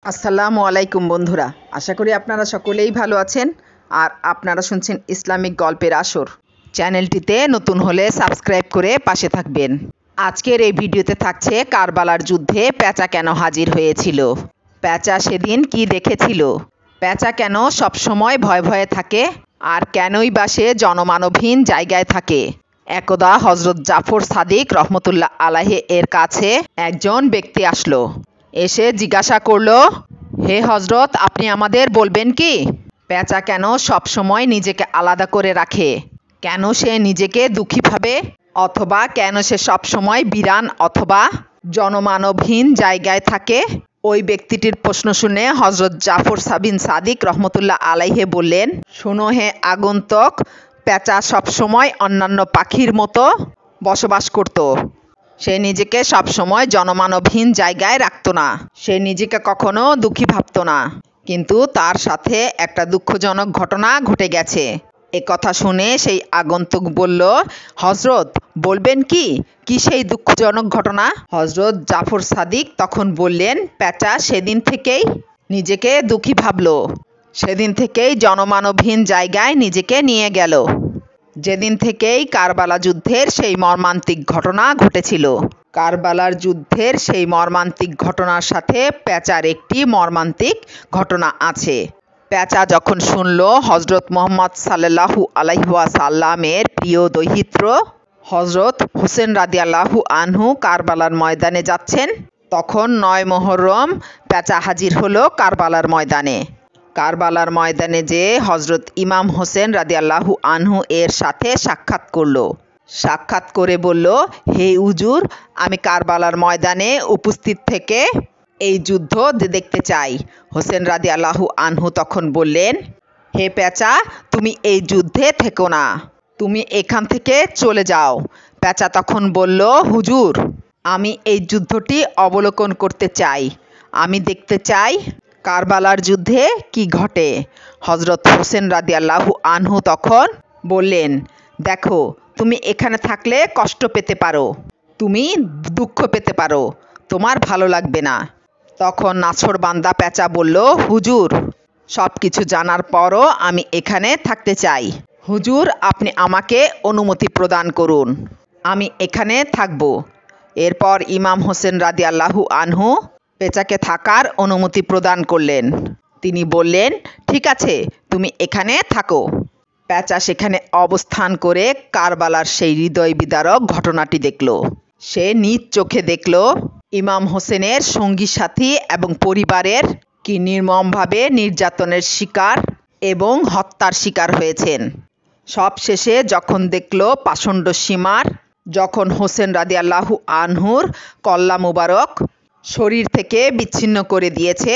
আসসালামু আলাইকুম বন্ধুরা, আশা করি আপনারা সকলেই ভালো আছেন আর আপনারা শুনছেন ইসলামিক গল্পের আসর। চ্যানেলটিতে নতুন হলে সাবস্ক্রাইব করে পাশে থাকবেন। আজকের এই ভিডিওতে থাকছে কারবালার যুদ্ধে পেঁচা কেন হাজির হয়েছিল, পেঁচা সেদিন কি দেখেছিল, পেঁচা কেন সবসময় ভয়ে ভয়ে থাকে আর কেনই বা সে জনমানবহীন জায়গায় থাকে। একদা হজরত জাফর সাদিক রহমতুল্লাহ আলাইহি এর কাছে একজন ব্যক্তি আসলো। এসে জিজ্ঞাসা করলো, হে হজরত, আপনি আমাদের বলবেন কি পেঁচা কেন সব সময় নিজেকে আলাদা করে রাখে, কেন সে নিজেকে দুঃখী ভাবে, অথবা কেন সে সব সময় বিরান অথবা জনমানবহীন জায়গায় থাকে। ওই ব্যক্তিটির প্রশ্ন শুনে হজরত জাফর বিন সাদিক রহমতুল্লাহ আলাইহি বললেন, শোনো হে আগন্তুক, পেঁচা সবসময় অন্যান্য পাখির মতো বসবাস করত। সে নিজেকে সবসময় জনমানবহীন জায়গায় রাখত না, সে নিজেকে কখনো দুঃখী ভাবত না। কিন্তু তার সাথে একটা দুঃখজনক ঘটনা ঘটে গেছে। এ কথা শুনে সেই আগন্তুক বলল, হজরত বলবেন কি সেই দুঃখজনক ঘটনা? হজরত জাফর সাদিক তখন বললেন, পেঁচা সেদিন থেকেই নিজেকে দুঃখী ভাবলো, সেদিন থেকেই জনমানবহীন জায়গায় নিজেকে নিয়ে গেল, যেদিন থেকেই কারবালা যুদ্ধের সেই মর্মান্তিক ঘটনা ঘটেছিল। কারবালার যুদ্ধের সেই মর্মান্তিক ঘটনার সাথে পেঁচার একটি মর্মান্তিক ঘটনা আছে। পেঁচা যখন শুনল হজরত মুহাম্মদ সাল্লাল্লাহু আলাইহি ওয়াসাল্লামের প্রিয় দৌহিত্র হজরত হোসেন রাদিয়াল্লাহু আনহু কারবালার ময়দানে যাচ্ছেন, তখন ৯ মুহররম পেঁচা হাজির হলো কারবালার ময়দানে। কারবালার ময়দানে যে হজরত ইমাম হোসেন রাদিয়াল্লাহু আনহু এর সাথে সাক্ষাৎ করলো। সাক্ষাৎ করে বলল, হে হুজুর, আমি কারবালার ময়দানে উপস্থিত থেকে এই যুদ্ধ দেখতে চাই। হোসেন রাদিয়াল্লাহু আনহু তখন বললেন, হে পেঁচা, তুমি এই যুদ্ধে থেকো না, তুমি এখান থেকে চলে যাও। পেঁচা তখন বলল, হুজুর, আমি এই যুদ্ধটি অবলোকন করতে চাই, আমি দেখতে চাই কারবালার যুদ্ধে কি ঘটে। হজরত হোসেন রাদিয়াল্লাহু আনহু তখন বললেন, দেখো, তুমি এখানে থাকলে কষ্ট পেতে পারো, তুমি দুঃখ পেতে পারো, তোমার ভালো লাগবে না। তখন নাছোড়বান্দা পেঁচা বলল, হুজুর, সব কিছু জানার পরও আমি এখানে থাকতে চাই। হুজুর, আপনি আমাকে অনুমতি প্রদান করুন, আমি এখানে থাকব। এরপর ইমাম হোসেন রাদিয়াল্লাহু আনহু পেঁচাকে থাকার অনুমতি প্রদান করলেন। তিনি বললেন, ঠিক আছে, তুমি এখানে থাকো। পেঁচা সেখানে অবস্থান করে কারবালার সেই হৃদয় বিদারক ঘটনাটি দেখল। সে নিজ চোখে দেখল ইমাম হোসেনের সঙ্গী সাথী এবং পরিবারের কি নির্মমভাবে নির্যাতনের শিকার এবং হত্যার শিকার হয়েছেন। সব শেষে যখন দেখল পাষণ্ড সীমার, যখন হোসেন রাদিয়াল্লাহু আনহুর কল্লা মুবারক শরীর থেকে বিচ্ছিন্ন করে দিয়েছে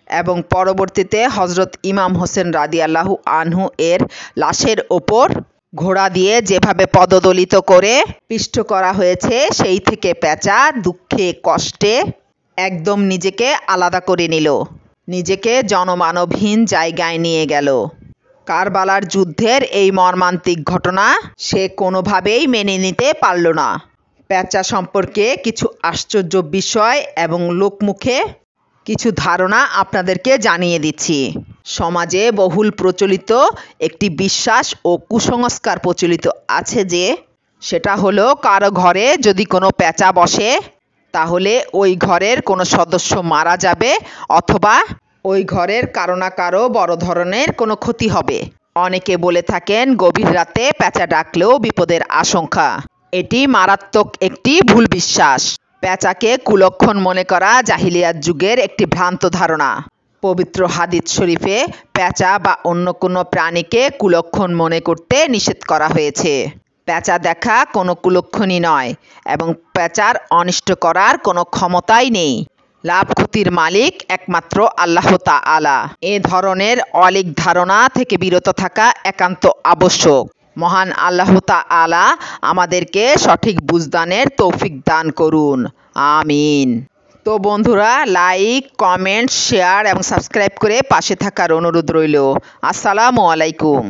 এবং পরবর্তীতে হজরত ইমাম হোসেন রাদিয়াল্লাহু আনহু এর লাশের ওপর ঘোড়া দিয়ে যেভাবে পদদলিত করে পিষ্ট করা হয়েছে, সেই থেকে পেঁচা দুঃখে কষ্টে একদম নিজেকে আলাদা করে নিল, নিজেকে জনমানবহীন জায়গায় নিয়ে গেল। কারবালার যুদ্ধের এই মর্মান্তিক ঘটনা সে কোনোভাবেই মেনে নিতে পারল না। পেঁচা সম্পর্কে কিছু আশ্চর্য বিষয় এবং লোকমুখে কিছু ধারণা আপনাদেরকে জানিয়ে দিচ্ছি। সমাজে বহুল প্রচলিত একটি বিশ্বাস ও কুসংস্কার প্রচলিত আছে যে, সেটা হলো কারো ঘরে যদি কোনো পেঁচা বসে তাহলে ওই ঘরের কোনো সদস্য মারা যাবে অথবা ওই ঘরের কারো না কারো বড় ধরনের কোনো ক্ষতি হবে। অনেকে বলে থাকেন গভীর রাতে পেঁচা ডাকলেও বিপদের আশঙ্কা। এটি মারাত্মক একটি ভুল বিশ্বাস। পেঁচাকে কুলক্ষণ মনে করা জাহিলিয়াত যুগের একটি ভ্রান্ত ধারণা। পবিত্র হাদিস শরীফে পেঁচা বা অন্য কোনো প্রাণীকে কুলক্ষণ মনে করতে নিষেধ করা হয়েছে। পেঁচা দেখা কোনো কুলক্ষণই নয় এবং পেঁচার অনিষ্ট করার কোনো ক্ষমতাই নেই। লাভ ক্ষতির মালিক একমাত্র আল্লাহ তাআলা। এ ধরনের অলীক ধারণা থেকে বিরত থাকা একান্ত আবশ্যক। মহান আল্লাহ তাআলা আমাদেরকে সঠিক বুঝদানের তৌফিক দান করুন, আমিন। তো বন্ধুরা, লাইক, কমেন্ট, শেয়ার এবং সাবস্ক্রাইব করে পাশে থাকার অনুরোধ রইল। আসসালামু আলাইকুম।